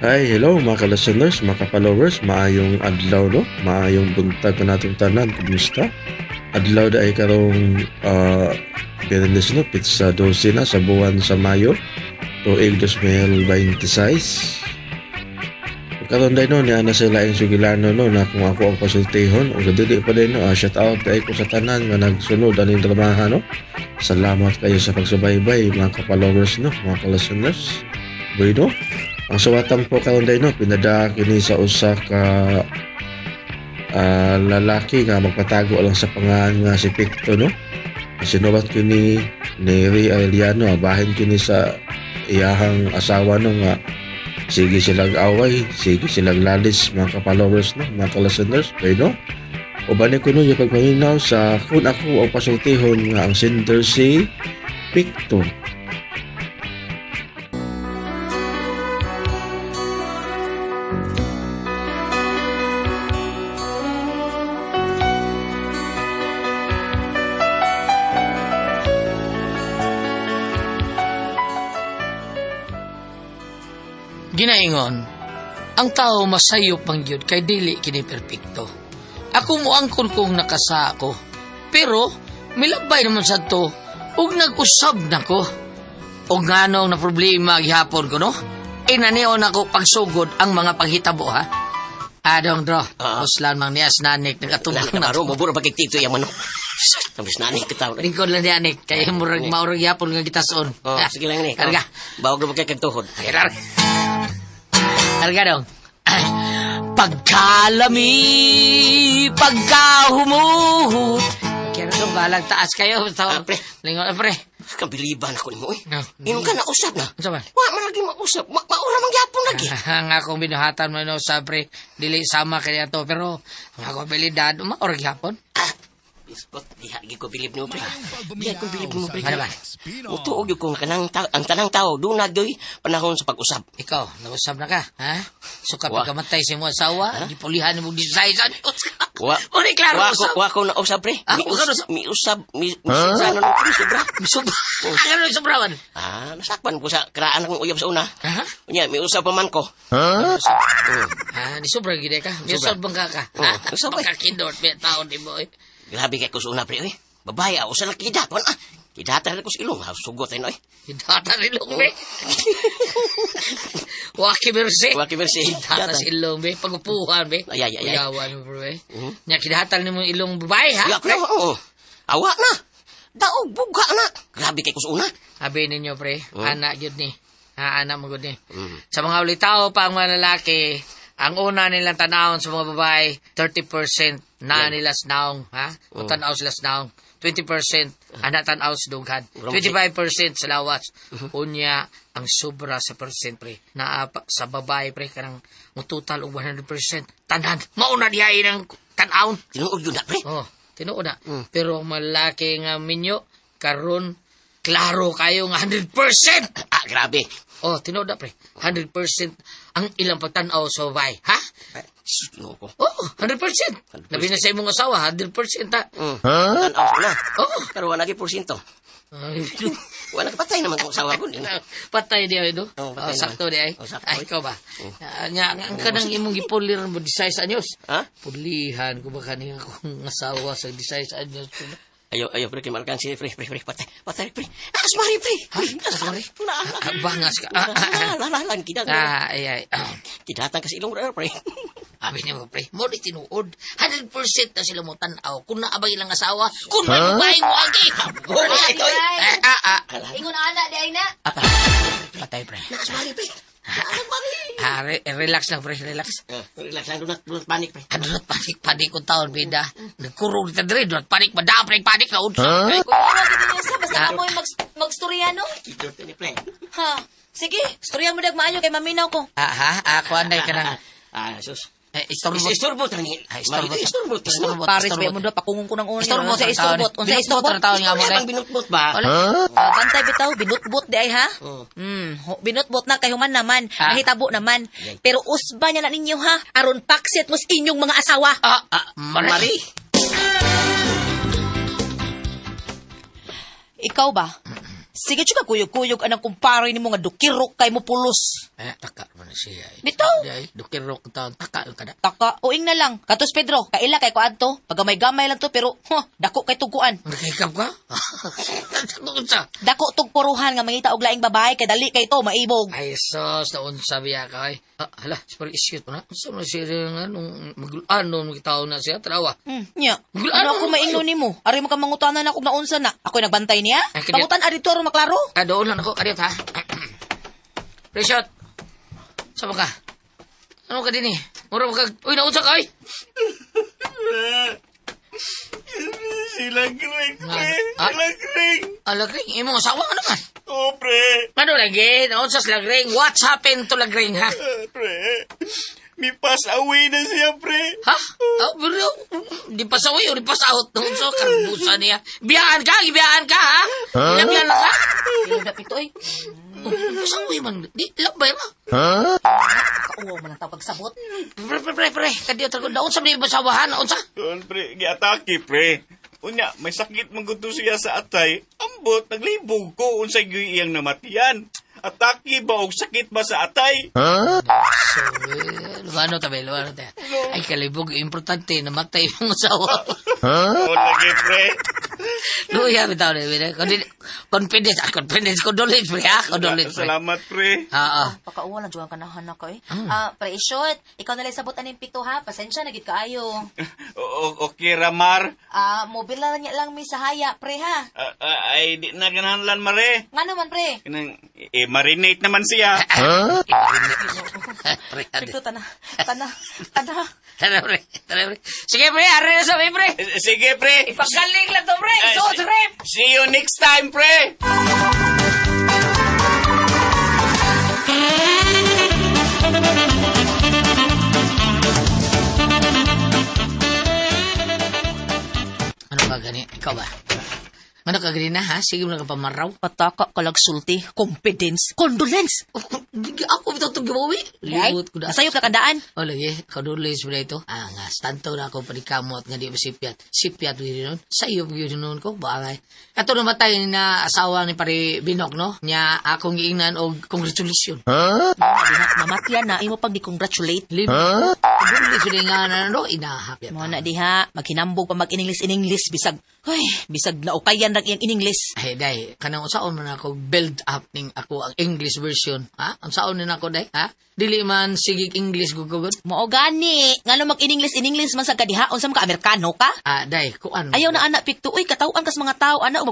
Hi, hello mga ka-listeners, mga ka-followers, maayong adlaw no, maayong buntag ka natong tanan, kumusta? Adlaw da ay karong Biyernes no, pizza 12 na sa buwan sa Mayo, tuig 2026. Karon day no, niya na sila yung sugilano no, na kung ako ang pasultihon, o dili pa din no, shout out day ko sa tanan nga nagsunod aning dramaha no. Salamat kayo sa pagsubaybay mga ka-followers no, mga ka-listeners. Bueno, ang suwatan po karon day no, pinada kini sa usa ka lalaki nga magpatago lang sa pangalan nga si Picto no. Sinuwat kini ni Ray Arellano, bahin kini sa iyahang asawa no nga sige silang away, sige silang lalis mga ka-followers no, mga ka-listeners, no? Ubanin ko nun yung pagpaminaw sa kung ako ang pasultihon nga ang sender si Picto. Ginaingon, ang tao masayop mang gyud kay dili kini perpekto. Ako mo angkon kong nakasa ako, pero milabay naman sa to ug nag-usab nako. Og nganong na problema gihapon ko no? Inanion ako pagsugod ang mga panghitabo ha. Adong dro, uslan mang nias nanik nagatubang na. Naro mo buro pagkitito yang manok. Tapos nanik kita. Lingkod lang ni anik kay murag maurag gihapon nga gitason. Sige lang ni. Karga. Bawag na magkay kagtuhod. Karga dong. Pagkalami, pagkahumuhot. Kaya na balang taas kayo. Pre. Lingon, pre. Kabiliban ako ni mo eh. No. Inom ka na usap na. Ano ba? Wa man lagi mausap. Maura man gyapon lagi. Ang akong binuhatan mo no, sa pre. Dili sama kaya to. Pero ang akong abilidad, maurag hapon. Biskot, diha ko bilib mo pre. Diha ko bilib mo pre. Ano ba? Utuog yung kung ang tanang tao, doon na doy panahon sa pag-usap. Ikaw, nag-usap na ka, ha? So kapag Wa. kamatay si mo asawa, gipulihan mo design sa Wa. Uni klaro usap. Wa ko na usap pre. Wa ka na usap? Mi usap, sa ano pre, sobra. Sobra. Ano yung sobrawan? Nasakpan ko sa karaan akong uyab sa una. Ha? Unya, mi usap pa man ko. Ni sobra gide ka? Ni Sobra. usap bang ka? Usap, eh. Makakindot, may taon di mo eh. Grabe kay ko sa una pre, eh. Babae, ako sa nakidaton, Kidatan ko sa ilong, sugot tayo, eh. Hidata ni ilong, be. Waki berse. Waki berse. Hidata sa ilong, be. Pagupuhan, be. Ay. Uyawan mo, bro, be. Nya, kidatan ni mo ilong babae, ha? Ya, pre, awa na. Daog, buga na. Grabe kay ko sa una. Sabi ninyo, pre, anak yun ni. Anak mo yun ni. Sa mga ulitaw pa ang mga lalaki, ang una nilang tanawon sa mga babae, 30% na nila snaong, ha? O tanaw sila snaong. 20% anak tanaw sa dughan. 25% sa lawas. Unya, ang sobra sa percent, pre. Na sa babae, pre, kanang total og 100%. Tanan, mauna dihay ng tanawon. Tinuod yun na, pre. Tinuod na. Pero ang malaki nga minyo, karon klaro kayo nga 100%. Grabe. Tinuod na, pre. 100% ang ilang pagtanaw sa babae. Ha? Sino ko? 100%. Labi na sa imong asawa, 100% ha? Tanaw ko na. Pero wala naging porsyento. Ay, Wala patay naman kung asawa ko. patay di ay do. Patay Sakto di ay. sakto, Ay, ikaw ba? Ang kanang imong gipulir mo design sa anyos. Ha? Pulihan ko ba kaning akong asawa sa design sa anyos. Ayaw, pre, kimarkan si pre, patay, pre. Asmari, pre. Asmari? Bangas ka. Lalan, Ay. Kidatan kasi ilong pre. Sabi niya mo, pre, mo di tinuod. 100% na sila mo tanaw. Kung naabay ilang asawa, kung may babae mo agi. Ingon anak di ay na. Patay, pre. Asmari, pre. Relax lang, pre, relax. Relax lang, dunat panik, pre. Dunat panik kung taon, bida. Nagkurong kita diri, dunat panik, madapre, panik na unsa. Kung ano gid niya sa basta mo magstorya no. Ito, pre. Ha. Sige, storya mo dag maayo kay maminaw ko. Ako anday ka na. Sus. Istorbot. Istorbot. Paris ba mo do pakungong ko ng una. Istorbot Unsa istorbot? Unsa istorbot? Taon nga mo Ang dai. binutbot ba? Bantay bitaw binutbot di ay ha. Binutbot na kay human naman. Nahitabo naman. Pero usba niya na ninyo ha. Aron paksit mos inyong mga asawa. Mari. Ikaw ba? Sige chuka kuyog-kuyog anang kumpare nimo nga dukirok kay mo pulos. Taka man siya. Bitaw. Dukirok taon, taka ka na. Taka, uing na lang. Katos Pedro, kaila kay kuan to. Pagamay-gamay lang to pero dako kay tuguan. Nakikap ka? Unsa? Dako tug puruhan nga mangita og laing babae kay dali kay to maibog. Ay, sos, na unsa biya ka ay. Hala, super iskit mo na. Unsa man siya nga nung magulan magitaw na siya, trawa. Nya. Magulan Ano ako mo maingon nimo? Ari mo ka mangutanan ako na unsa na. Ako nagbantay niya. Ay, kanya- Pangutan ari to aron maklaro. Doon lang ako, kadiyot ha. Reshot, saan ka? Ano ka din eh? Mura mo ka, uy, naunsa ka ay! Silang kring, pre. Ah? Silang kring. Lagring, imong asawa ka naman. Oh, pre. Ano lagi? Naunsa sa lagring? What's happened to lagring ha? Pre. May pass away na siya, pre. Ha? Pero, di pa sa way o di pa sa out. Naunsa, karbusa niya. Biyaan ka, ha? Biyaan ka? Ilog na pito eh. Sa way man, di, labay ma. Kauwaw man ang tawag pagsabot. Pre, kadiyot ako. Naunsa mo yung basawahan? Naunsa? Doon, pre. Giatake, pre. Unya, may sakit mangguto siya sa atay. Ambot, naglibog ko unsay iyang namatian. Atake ba og sakit ba sa atay? So, luano tayo. Ay, kalibog, importante, namatay yung asawa. Oo, lagi, pre. Luya, bitaw na, confidence, condolence, pre, ha? Condolence, pre. Salamat, pre. Pakauwa lang jugang kanahan ako eh. Pre Ishot, ikaw nalang sabot aning pito ha. Pasensya na gid kaayo. Okay, Ramar. Mobil na niya lang mi sa haya, pre ha. Ay, di na ganahanlan, mare. Nga naman pre. Marinate naman siya. Pre, Pito tana. Tara, pre. Sige, pre, ari na sa may, pre. Sige, pre. Ipagaling lang to, pre. So, trip. See you next time, pre. Ano ka gani? Ikaw ba? Ano ka gani na, ha? Sige mo na ka pamaraw. Pataka kalagsulti, confidence, condolence. Ako bitaw itong gibawi. Libot ko na. Asayop na kandaan. O, lagi. Condolence mo na ito. Nga, stanto na ako panikamot nga di mo sipiat. Sipiat mo yun nun. Sayop yun nun ko. Bakay. Ato namatay na asawa ni pare Binok, no? Nya akong iingnan o congratulation. Mamatyan na, imo pag di-congratulate. Libot. Condolence mo nga na, no? Inahap yan. Mo na diha, maghinambog pa mag-English, bisag. Ay, bisag na ukayan lang iyang in-English. Ay, day, kanang unsaon man ako build up ning ako ang English version. Ha? Unsaon na ako, day? Ha? Dili man sigig English gugugod. Mao gani, ngano mag-English man sa kadiha, unsa man ka Amerikano ka? Day, kuan. Ayaw na anak pikto, uy, katawan kas mga tao, anak,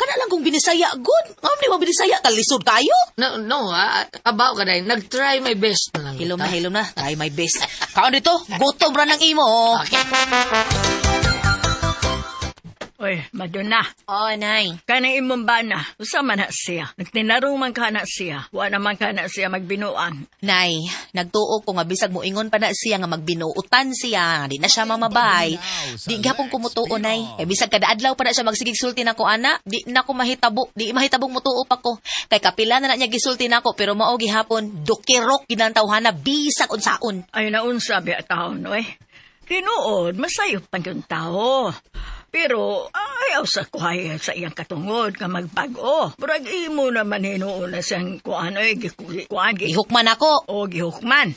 kana lang kung binisaya, good. Ngam di mo binisaya, kalisod kayo. No, abaw ka, day. Nag-try my best na lang. Hilom na, try my best. Kaon dito, gutom ra ng imo. Okay. Oy, Madonna, Oh, nay. kanang imong bana, usa man na siya. Nagtinarong man ka na siya. Wa naman ka na siya magbinuang. Nay, nagtuo ko nga bisag mo ingon pa na siya nga magbinuutan siya, di na siya mamabay. Di gapon ko mutuo, nay. Kay bisag kada adlaw pa na siya magsigig sulti nako ana, di na ko mahitabong mutuo pa ko. Kay kapila na niya gisulti nako pero mao gihapon dukirok ginantawhana bisag unsaon. Ay naunsa biya taon, oy. Tinuod, masayop pa yung tao. Pero ayaw sa kuhaya sa iyang katungod nga magbago. Murag imo naman hinuon na siyang kuan ay kuan Gihukman ako. o gihukman.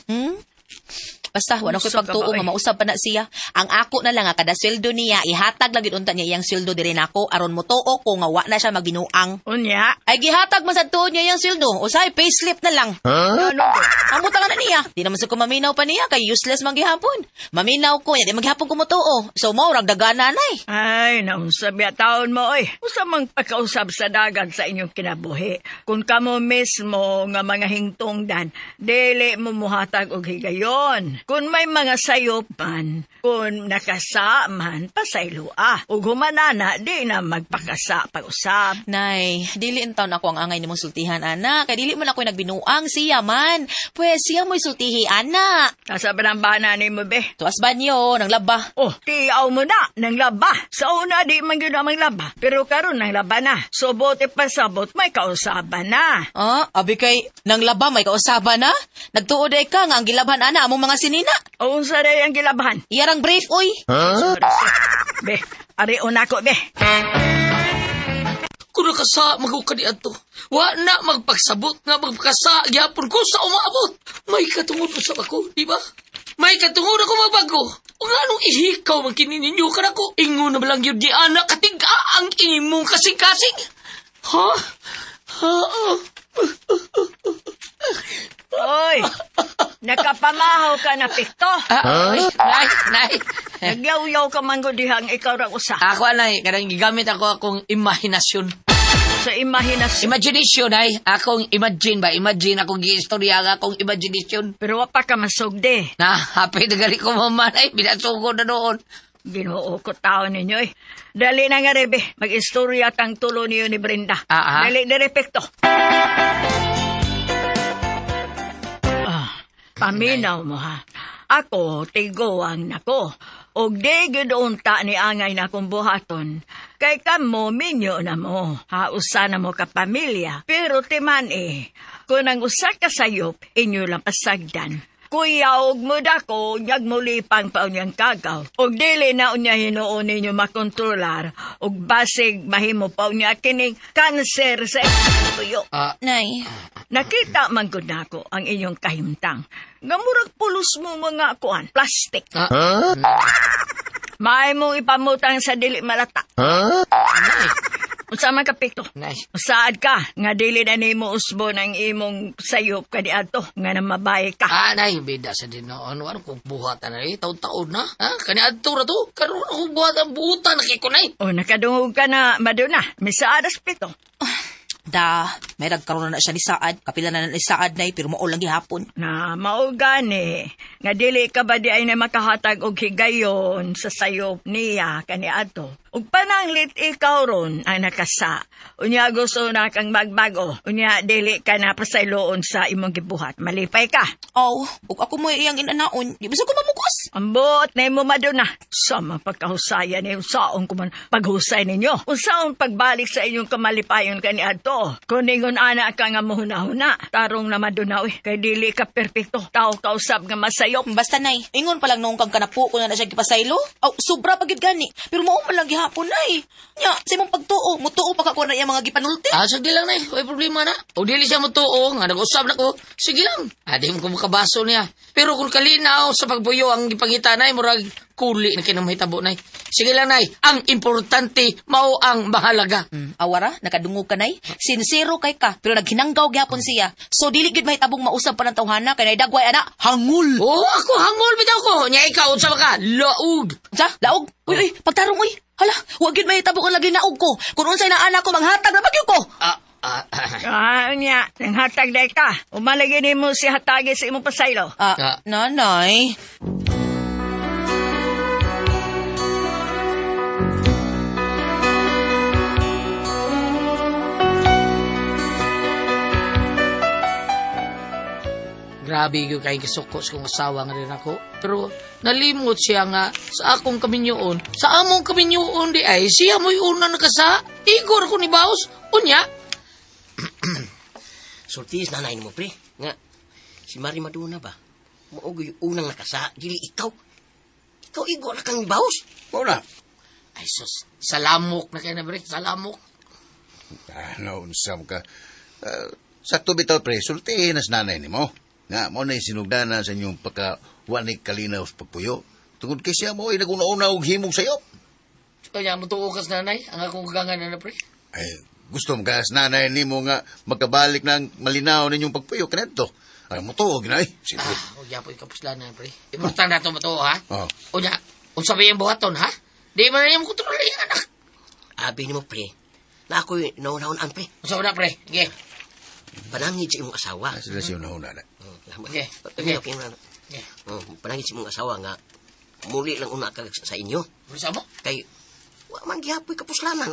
Basta, wala ko'y Usa ka pagtuo ba, nga mausap pa na siya. Ang ako na lang nga, kada sweldo niya, ihatag lang unta niya iyang sweldo diri nako aron mo tuo ko nga wa na siya magbinuang. Unya, Ay gihatag man sa tuod niya iyang sweldo. Usay payslip na lang. ano ba? Ang butangan na niya. Di naman sa ko maminaw pa niya kay useless man gihapon. Maminaw ko, di maghapon ko mutuo. So mo rag dagana nay. Ay, naunsa biya taon mo, oy. Usa mang pagkausap sa dagat sa inyong kinabuhi. Kung kamo mismo nga mga hingtungdan, dili mo muhatag og higayon. Kung may mga sayopan, kung nakasaman, pasaylua. Ug humanana, di na magpakasa pag-usap. Nay, dili taon ako ang angay nimong sultihan ana. Kay dili man ako nagbinuang siya man. Pues siya mo'y sultihi ana. Nasa banang-bana ni mo, be. Tuas banyo, nang laba. Oh, tiyaw mo na, nang laba. Sa una, di man yun namang laba. Pero karon nang laba na. So, bote pasabot, may kausaban na. Abi kay nang laba may kausaban na. Nagtuod ay ka nga ang gilabhan ana among mga sinina. O, unsa day ang gilabahan? Iyarang brief oy. Be, ari unako, be. kung nakasa magukad ato. Wa na magpagsabot nga magpakasa gyapon ko sa umabot. May katungod usab ako, di ba? May katungod ako magbago. O nga anong ihikaw man kinininyo ka na ko. Ingo na balang yun di anak katiga ang imong kasing-kasing. Ha? Ha? Oy, nakapamahaw ka na, Pikto. Ay, nay. Nagyaw-yaw ka man ko dihang ikaw ra usa. Ako, nay, kadang gigamit ako akong imahinasyon. Sa imahinasyon. Imagination, ay. Akong imagine ba? Imagine akong giistorya nga akong imagination. Pero wa pa ka masugde. Na, happy na gali ko mamanay. Pinasugod na noon. Ginoo ko tao ninyo eh. Dali na nga rebe, mag-istorya kang tulo niyo ni Brenda. Dali, Pikto. Paminaw mo ha. Ako, tiguang nako. Og di gudunta ni angay na kong buhaton. Kay kamo, minyo na mo. Hausa na mo ka pamilya. Pero timan kung ang usa ka sayop, inyo lang pasagdan. Kuya, og mo dako, nyag muli pang paunyang kagaw. Og dili na unya hinuon ninyo makontrolar. Og basig mahimo pa unya kining kanser sa tuyo. Nay, Nakita man gud nako ang inyong kahimtang. Gamurag pulos mo mga kuan, plastic. Maay mong ipamutang sa dili malata. Unsa man ka, Pikto? Nice. Usaad ka nga dili na nimo usbo ng imong sayop kaniadto nga na mabaye ka. Nay, bida sa din noon. Ano kung buhatan na taon-taon na? Kani adto ra to. Karon ako buhatan buhutan na kay kunay. O nakadungog ka na, Maduna. Misaadas, Pikto. may nagkaroon na siya ni Saad. Kapila na ni Saad, nay, pero maulang gihapon. Na maugani nga dili ka ba di ay na makahatag og higayon sa sayop niya kaniadto. Ug pananglit ikaw ron ang nakasa. Unya gusto na kang magbago. Unya dili ka na pasayloon sa imong gibuhat. Malipay ka. Ug ako mo iyang inanaon, di ba sa ko mamukos? Ambot na mo Maduna. Sama pagkahusayan ni usaon ko man paghusay ninyo. Usaon pagbalik sa inyong kamalipayon kaniadto. Kuningon ana ka nga mohuna-huna. Tarong na Maduna kay dili ka perpekto. Tao kausap nga masayop. Basta nay, ingon pa lang noong kang kanapo ko na siya gipasaylo. Sobra pagid gani. Pero mao man lang gihapon nay. Nya, sa imong pagtuo, mutuo pa ka ko na iyang mga gipanulti. Sige lang, nay. May problema na. O dili siya mo tuo, nga nag-usap na ko. Sige lang. Di mo ko makabaso niya. Pero kung kalinaw sa pagbuyo ang gipangita, nay, murag kuli na kinamahitabo, nay. Sige lang, nay. Ang importante, mao ang mahalaga. Awara, nakadungog ka nay. Sincero kay ka, pero naghinanggaw gyapon siya. So dili gid mahitabong mausap pa ng tawhana kay nay dagway ana, hangul. Ako hangol bitaw ko. Nya ikaw, unsa ka? Laog. Sa, laog. Uy, pagtarong uy. Hala, wag gid mahitabo kung lagi naog ko. Kung unsay na anak ko manghatag na bagyo ko. Nya, nang hatag day ka. Umalagi nimo si hatagi sa imong pasaylo. Nanay. Grabe yung kay kisukos kong asawa nga rin ako. Pero nalimot siya nga sa akong kaminyoon. Sa among kaminyoon di ay siya mo'y una nakasa. Igor ko ni Baos. Unya. Sultis nanay mo, pre. Nga, si Mari Maduna ba? Maugo yung unang nakasa. Dili ikaw. Ikaw, igo na kang baos. Wala. Ay sus, salamok na kayo na bre. Salamok. Naunsam ka. Sakto bitaw, pre. Sultihin nas nanay ni mo. Nga, mo na yung sinugdanan sa inyong pagkawanig kalinaw sa pagpuyo. Tungod kay siya mo ay naguna-una og himog sayop. Kaya mo tuukas nanay. Ang akong gangan na pre. Ay, gusto mo ka nanay ni mo nga magkabalik ng malinaw ninyong pagpuyo. Kanento. Ay, mo tuog na eh. Siyempre. Uya po ikapuslan na pre. Importante na ito mo to ha. Oh. Unya, unsa ba yung buhaton ha? Di man na yung kontrol yung anak. Abi ni mo, pre. Na ako'y naunahon pre. Unsa ba na pre? Sige. Panangit sa imong asawa. Sila siya nahuna na. Okay. Okay. Panangit sa imong asawa nga muli lang una ka sa inyo. Unsa mo? Kay, wa man gihapoy kapuslanan.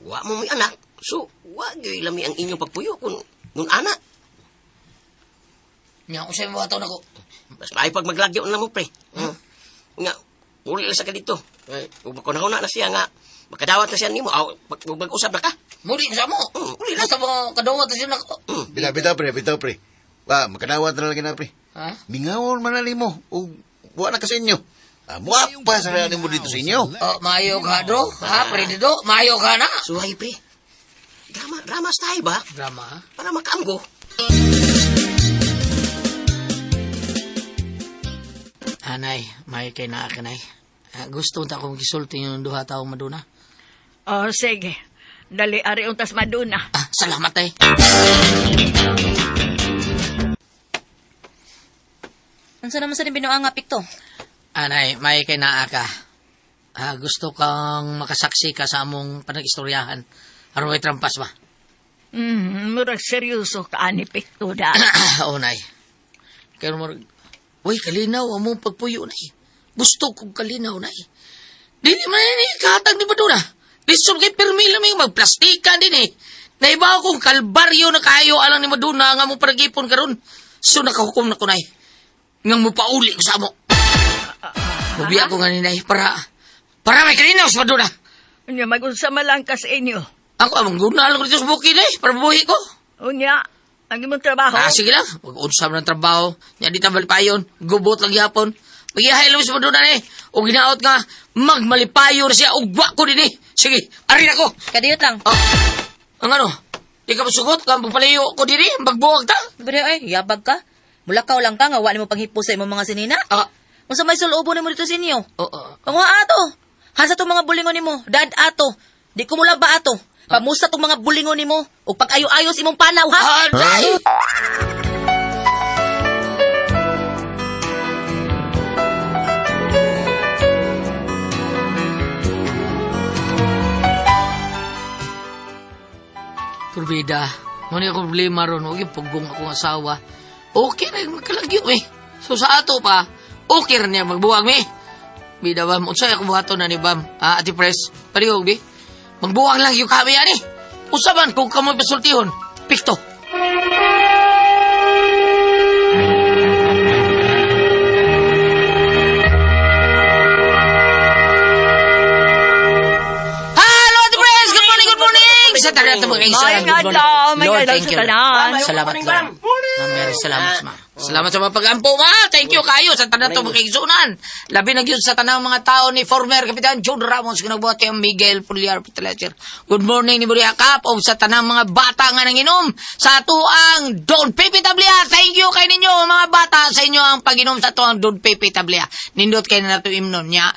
Wa mo may anak. So, wa gyud lami ang inyong pagpuyo kung anak. Nya, unsa yung buhaton ako? Mas maay pag maglagyo na mo, pre. Nga, muli lang sa ka dito. Kung bakunahuna na siya nga, makadawat na siya nimo. Mag-usap na ka. Muli sa mo. Muli lang. Basta mo kadawat na siya nako. Bitaw, pre. Makadawat na lagi na, pre. Ha? Mingawon man na mo. O, buwan na ka sa inyo. Muapa sa rani mo dito sa inyo. Oh, mayo ka, do. Ha, pre, do. Mayo ka na. Suhay, pre. Drama tayo ba? Drama, ha? Para makamgo. Anay, may kay naa kanay. Gusto ta kong gisulti yung duha taong maduna. Oh, sige. Dali, ari untas maduna. Salamat ay. Unsa naman sa binuang nga pikto? Anay, may kay naa ka. Gusto kang makasaksi ka sa among panag-istoryahan. Aroy trampas ba? Murag seryoso ka ani pikto da. Nay. Kaya mo, uy, kalinaw, among pagpuyo, nay. Gusto kong kalinaw, nay. Dili man ni katag ni Maduna. Lisod kay permila may magplastikan din eh. Naibaw kong kalbaryo na kayo alang ni Maduna nga mo paragipon karon. So nakahukom na ko, nay. Nga mo pauli ko sa amo. Mabiya ko nga ni nay para may kalinaw sa Maduna. Unya, mag-unsa malang ka sa inyo. Ako, amang guna lang ko dito sa bukid eh, para buhi ko. Unya, ang imong trabaho. Sige lang, mag-unsam ng trabaho. Nya di tabal pa yun, gubot lang yapon. Magiyahay lang sa Maduna eh. O ginaot nga, magmalipayo na siya, ugwa ko din eh. Sige, arin ako. Kadiyot lang. Ang ano, di ka masugot, kang pagpalayo ko din eh, magbuwag ta. Bro, ay, yabag ka. Mulakaw lang ka, nga wala mo panghipo sa imong mga sinina. Unsa may sulobo nimo dito sa inyo? Panguha ato. Hasa tong mga bulingon nimo, dad ato. Di ko mula ba ato. Pamusta tong mga bulingon nimo ug pag-ayo-ayos imong panaw ha. Aday! Turbida, muna yung problema ron, huwag yung pugong akong asawa. Okay na yung magkalagyo eh. So sa ato pa, okay rin niya magbuwag eh. Bida bam, unsay ako buhato na ni bam. Ati Pres, parihog di. Magbuwag lang yung kami yan eh. Usaban kung kamoy pasultihon. Pikto. Sa tanan mga kaibigan. Lord, thank you. Salamat, Lord. Mary, salamat, ma. Salamat sa mga pag-ampo, ma. Thank you kayo sa tanan to mga kaigsunan. Labi na yun sa tanang mga tao ni former Kapitan John Ramos, kinagbuhat kay Miguel Puliar Petalacher. Good morning ni Buria Kap, o sa tanang mga bata nga nanginom sa tuang Don Pepe Tablia. Thank you kay ninyo, mga bata, sa inyo ang pag-inom sa tuang Don Pepe Tablia. Nindot kayo na nato imnon niya.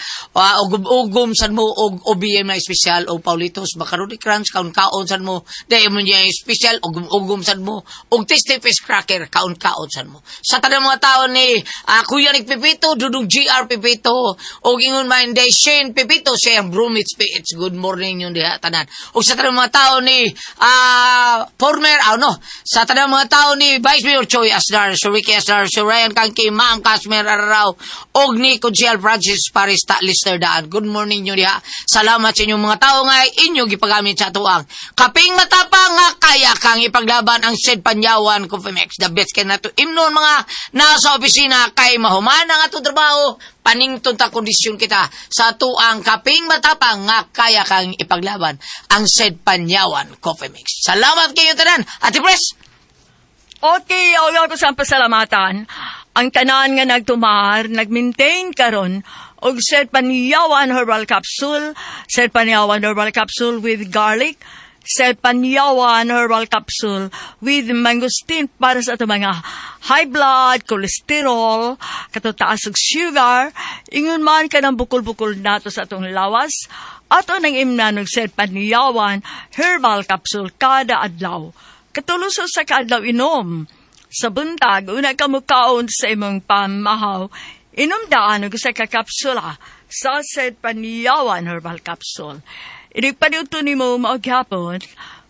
Ugum san mo, og OBM na espesyal, o Paulitos, Macaroni Crunch, kaon san mo, dahil mo niya espesyal, ugum san mo, og Tasty Fish Cracker, kaon san mo. Sa tanang mga tao ni Kuya Nick Pipito, Dudong GR Pipito, o ingon man day Shane Pipito, siya ang Bromwich PH. Good morning yun diha tanan. O sa tanang mga tao ni former, sa tanang mga tao ni Vice Mayor Choi Asdar, Sir Ricky Asdar, Sir Ryan Kangki, Ma'am Casmer Araraw, og ni Consial Francis Parista Lister Daan. Good morning yun diha. Salamat sa inyong mga tao nga inyo gipagamit sa tuang. Kaping matapang nga kaya kang ipaglaban ang Sed Panyawan Coffeemex. The best kay nato imnon mga nasa opisina kay mahuman ang ato trabaho, panington ta kondisyon kita sa tuang kaping matapang nga kaya kang ipaglaban ang Sed Panyawan Coffeemex. Salamat kayo tanan, Ate Pres. Okay, ayaw ko sa pasalamatan. Ang tanan nga nagtumar, nag-maintain karon og Sed Panyawan Herbal Capsule, Sed Panyawan Herbal Capsule with garlic, Sed Panyawan Herbal Capsule with mangosteen para sa ato mga high blood, cholesterol, katutaas og sugar, ingon man ka ng bukol-bukol nato sa atong lawas, ato nang imnanog Sed Panyawan Herbal Capsule kada adlaw. Katuluso sa kadlaw inom. Sa buntag, una ka mukaon sa imong pamahaw, inom daan og sa kakapsula sa Sed Panyawan Herbal Capsule. Inigpanuto ni mo maaghapon,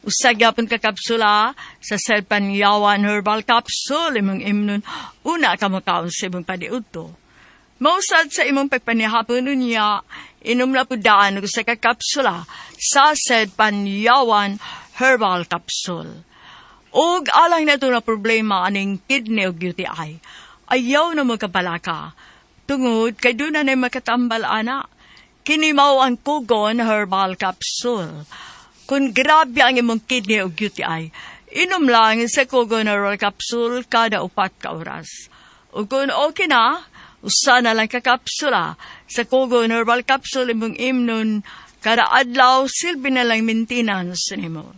usagapon ka kapsula sa Sed Panyawan Herbal Capsule imong imnon, una ka mukaon sa imong paniudto. Mausad sa imong pagpanihapon niya, inom na po daan og sa kakapsula sa Sed Panyawan Herbal Capsule. Og alang na ito na problema aning kidney o UTI, ayaw na magkabalaka. Tungod, kay doon na makatambal ana. Kinimaw ang Kugon Herbal Capsule. Kung grabe ang imong kidney o UTI, inom lang sa Kugon Herbal Capsule kada 4 ka oras. O kung okay na, Usa na lang ka kapsula. Sa Kogon Herbal Capsule imong imnon kada adlaw silbi na lang maintenance nimo.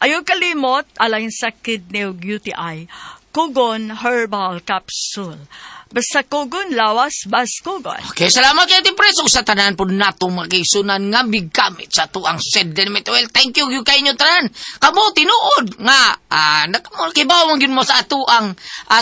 Ayaw kalimot alang sa kidney ug UTI. Kogon Herbal Capsule. Basta Kogon lawas bas Kogon. Okay, salamat kayo, Tipres. Sa tanan po natong makisunan nga bigamit sa tuang sediment oil. Thank you kayo nyo tanan. Kamo, tinuod nga, nakakibaw mo sa atuang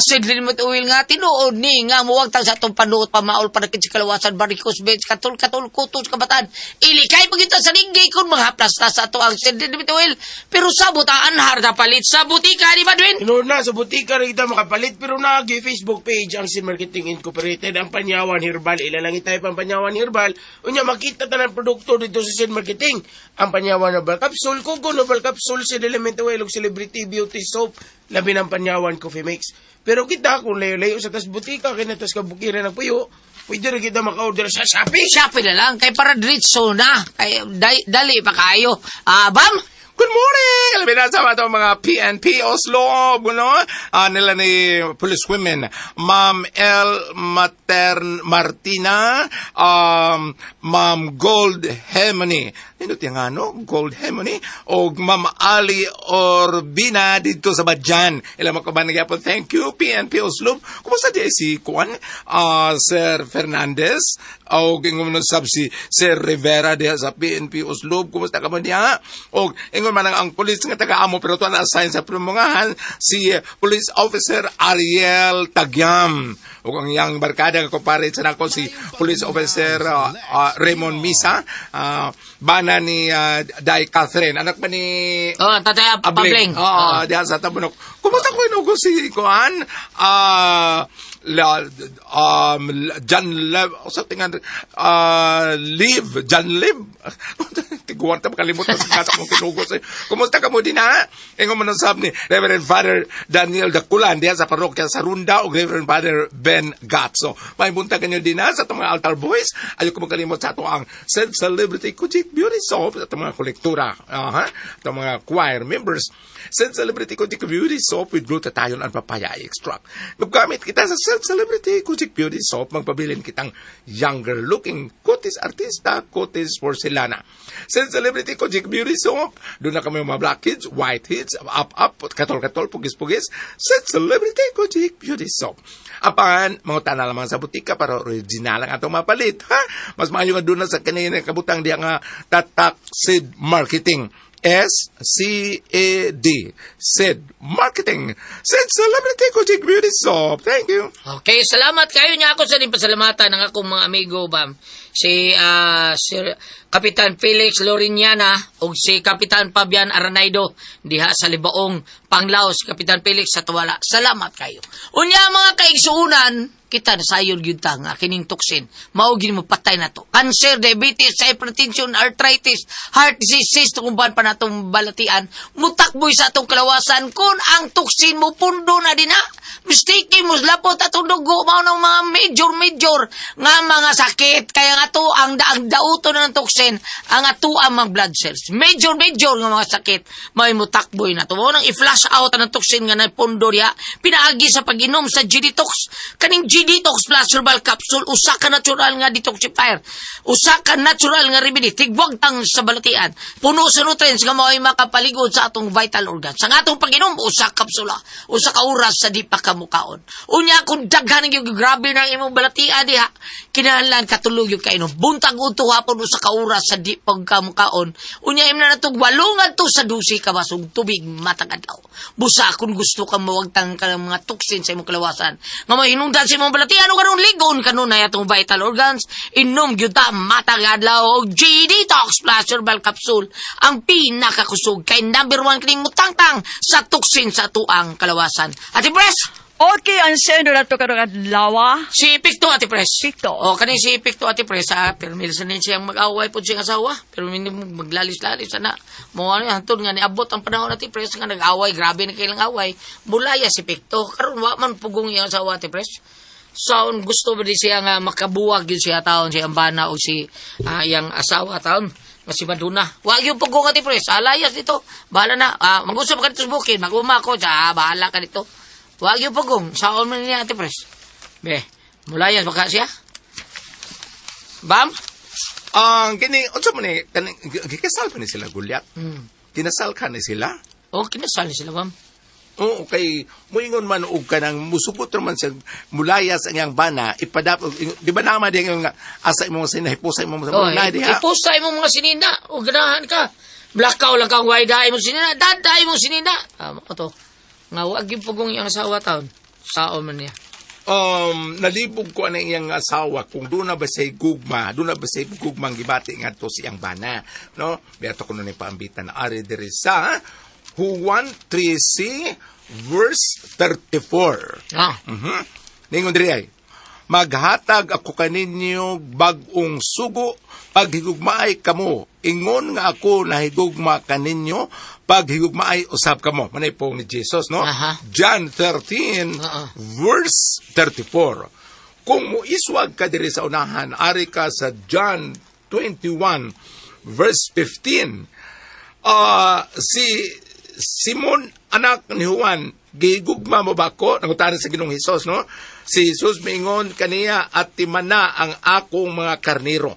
sediment oil nga, tinuod ni nga muwagtang sa atong panuot, pamaol, panakit sa kalawasan, barikos, bench, katul, kutos, kabatan. Ilikay pag ito sa linggay kung mga plasta sa atuang sediment oil. Pero sabot, anhar na palit sa butika, di ba, Dwin? Inoon na, sa butika rin kita makapalit, pero nag-Facebook page ang Sin Marketing Incorporated, ang Panyawan Herbal. Ilalangin tayo pang Panyawan Herbal. Unya, makita tanan produkto dito sa Sin Marketing. Ang Panyawan Herbal Capsule, Kogon Herbal Capsule, Sin Element Oil, Celebrity Beauty Soap, labi ng Panyawan Coffee Mix. Pero kita, kung layo-layo sa tas butika, kinatas kabukiran ng puyo, pwede rin kita maka-order sa Shopee. Shopee na lang, kay para diretso na. Kay, dali pa kayo. Bam! Good morning! Alam na sa mga PNP Oslo, nila ni police women, Ma'am L. Martina, Ma'am Gold Hemony, Gold Hemony, o Ma'am Ali Orbina dito sa Badjan. Ilang makabanagya po, thank you, PNP Oslo. Kumusta di si Juan? Sir Fernandez, o sab si Sir Rivera diha sa PNP Oslo. Kumusta ka mo diha? O ingon man ang police nga taga-amo pero to na-assign sa Prumongahan si Police Officer Ariel Tagyam. O ang yang barkada nga kumpare sa nako si Police Officer Raymond Misa, bana ni Day Catherine, anak ba ni Tatay Pabling. Diyan sa Tabunok. Kumusta ko inugo si Kuan? John Lev, John Lev. Tiguan ta makalimutan sa kasa mong kinugo sa'yo. Kumusta ka mo din ha? Ingo mo nasab ni Reverend Father Daniel Daculan diyan sa parokya sa Runda o Reverend Father Ben Gatso. May bunta kanyo din ha sa itong mga altar boys. Ayaw ko magkalimot sa ito ang Celebrity Kujik Beauty Soap sa itong mga kolektura. Itong mga choir members. Celebrity Kujik Beauty Soap with glutathione and papaya extract. Maggamit kita sa Celebrity Kujik Beauty Soap, magpabilin kitang younger looking kutis artista, kutis porcelana. Celebrity Kujik Beauty Soap, doon na kami mga blackheads, whiteheads, up, katol, pugis-pugis. Celebrity Kujik Beauty Soap. Apan, mga tana lamang sa butika para original ang atong mapalit. Mas maayo nga doon na sa kanina kabutang diya nga Tatak Seed Marketing. SCAD. Seed Marketing. Seed Celebrity Kujik Beauty Soap. Thank you. Okay, salamat kayo niya ako sa din pasalamatan ng akong mga amigo, Bam. Si Sir Kapitan Felix Loriñana o si Kapitan Fabian Aranaido diha sa Libaong Panglao, si Kapitan Felix sa Tuwala. Salamat kayo. Unya mga kaigsuunan, kita na sayon gyud ta nga kining toksin mao gid mo patay na to. Cancer, diabetes, hypertension, arthritis, heart disease, tungban pa natong balatian, mutakboy sa atong kalawasan kun ang toksin mo pundo na dinha. Mistake mo lapot atong dugo mao nang mga major nga mga sakit kaya nga to ang dauto na ng toksin ang ato ang mga blood cells. Major nga mga sakit may mutakboy na to. Mao nang i-flush out ang toksin nga napundo diha pinaagi sa pag-inom sa G-Detox. Kaning G-Detox Plus Herbal Capsule, usa ka natural nga detoxifier, usa ka natural nga remedy, tigwag tang sa balatian, puno sa nutrients nga mao'y makapaligod sa atong vital organs. Sa atong pag-inom, usa kapsula, usa ka oras sa di pa kamukaon. Unya, kung daghan yung grabe ng imong balatian diha, kinahanglan katulog yung kainom. Buntag uto hapon usa ka oras sa di pa kamukaon. Unya, imna na itong walungan to sa 12 ka basong tubig matag adlaw. Busa, kung gusto ka mawagtang ka ng mga toxin sa imong kalawasan, nga mahinungdan sa imong balatian o karon ligon kanunay atong vital organs, inom gyud ta matag adlaw og G-Detox Plus Herbal Capsule, ang pinakakusog kay number 1 kining mutangtang sa toxin sa tuang kalawasan. Ate Pres, Okay, ang sendo na to karong adlaw. si Picto, Ate Pres. Picto. O kaning si Picto, Ate Pres, pero milisan din siyang mag-away po siyang asawa, pero hindi mo maglalis-lalis sana. Mo ano hantod nga niabot ang panahon, Ate Pres, nga nag-away, grabe na kailang away. Bulaya si Picto, karon wa man pugong iyang asawa, Ate Pres. So, gusto ba di siya nga makabuwag yun siya taon, si Ambana o si iyang asawa taon, nga si Maduna. Wag yung pugong, Ate Pres, alayas dito, bahala na, mag-usap ka dito sa bukid, mag-uma ko, bahala ka dito. Wag yung pugong, saon man niya, Ate Pres. Be, Mulayas baka siya? Bam? Ang kini, unsa man ni, gikasal pa ni sila Gulyat. Kinasal ka ni sila. Oh, kinasal ni sila, bam. Oo, kay muingon man og kanang musugot man sa mulayas ang iyang bana, ipadap, di ba naman din yung asa imong sinahipusay mo sa Oh, na diha. ipustay mo mga sinina. O ganahan ka. Blakaw lang kang wayda imong sinina. Daday imong sinina. Ito. Nga, wag yung pugong iyang asawa taon. Saon man niya. Nalibog ko ang iyang asawa kung doon na ba say gugma, doon na ba say gugmang gibati nga to siyang bana, no? Beto ko nun yung paambitan na ari diri sa Juan 3:3 verse 34. Ningon diri ay, maghatag ako kaninyo bagong sugo paghigugmaay kamo. Ingon nga ako nahigugma kaninyo paghigugmaay usab kamo. Manay po ni Jesus, no? John 13 verse 34. Kung muiswag ka diri sa unahan, ari ka sa John 21 verse 15. Si Simon, anak ni Juan, gigugma mo ba ko? Nangutanan sa Ginoong Hesus, no? Si Jesus mingon kaniya at timana ang akong mga karniro.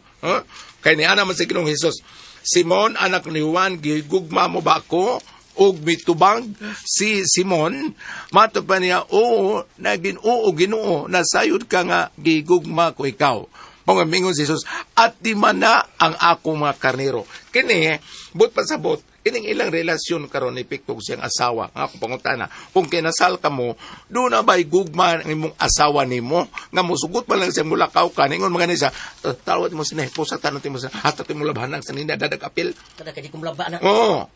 Kaya niya naman sa Ginoong Hesus, Simon, anak ni Juan, gigugma mo ba ko? Og mitubang si Simon, mato pa niya, oo, naging oo, Ginoo, nasayod ka nga, gigugma ko ikaw. Pangamingon si Jesus, at timana ang akong mga karniro. Kini, but pasabot, kining ilang relasyon karon ni Pictog siyang asawa nga akong pangutana kung kinasal ka mo do na bay gugma ang imong asawa nimo nga mosugot pa lang siyang mulakaw ka ningon mga nisa tawad mo sinay pusa tanong mo sa hatat mo labhanan sa ninda dadag apil Kada kadi kong laba na. oo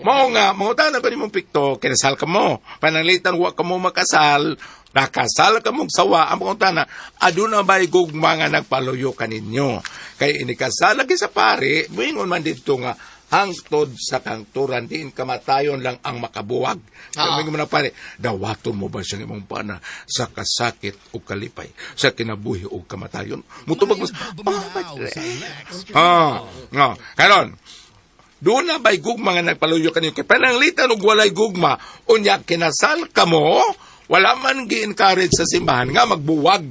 mao nga mangutana ko nimong Pictog kinasal ka mo pananglitan wa ka mo makasal nakasal ka mong sawa ang pangutana aduna bay gugma nga nagpaluyo kaninyo kay inikasal lagi sa pare buingon man dito nga hangtod sa kangturan, diin kamatayon lang ang makabuwag. Kaya mo na pare, dawaton mo ba siya imong pana sa kasakit o kalipay, sa kinabuhi o kamatayon? Mutubag mo sa, karon, doon na ba'y gugma nga nagpaluyo kanyo, kaya pananglitan o walay gugma, unya kinasal ka mo, wala man gi-encourage sa simbahan nga magbuwag.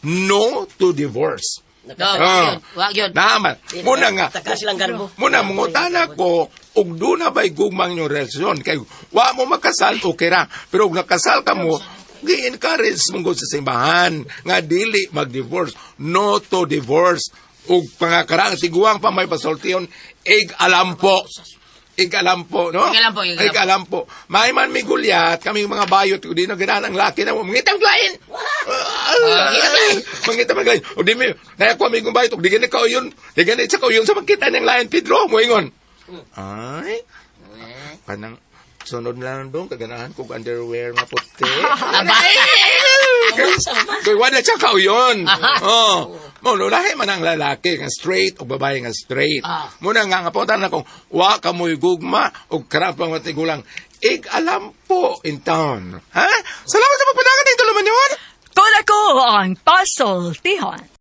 No to divorce. Wag yun. Naman. Muna nga. Taka silang garbo. Muna, mungutana ko, ug doon na ba'y gugmang yung relasyon. Kaya, wa mo makasal, okay ra. Pero kung nakasal ka mo, gi-encourage mong sa simbahan, nga dili mag-divorce. No to divorce. Ug pangakarang tiguang pa may pasultiyon, alampo, no? Ig-alampo. May man may Gulyat, kaming mga bayot, kung di na ganahan ang laki na, mangitang lain! Mangitang lain. O di may, nayakuha may bayot, o di ganit ka yun, di ganit sa kauyon sa magkita ng lain, Pedro, mo ingon. Ay, panang, sunod lang doon, kaganahan kong underwear maputi. Kaya wala siya kauyon. Lahi man ang lalaki nga straight o babae nga straight. Muna nga punta na kung wa ka mo'y gugma o karapang matigulang alam po in town. Ha? Salamat sa pagpadagan ng tuluman yun. Kung ako ang pasultihan.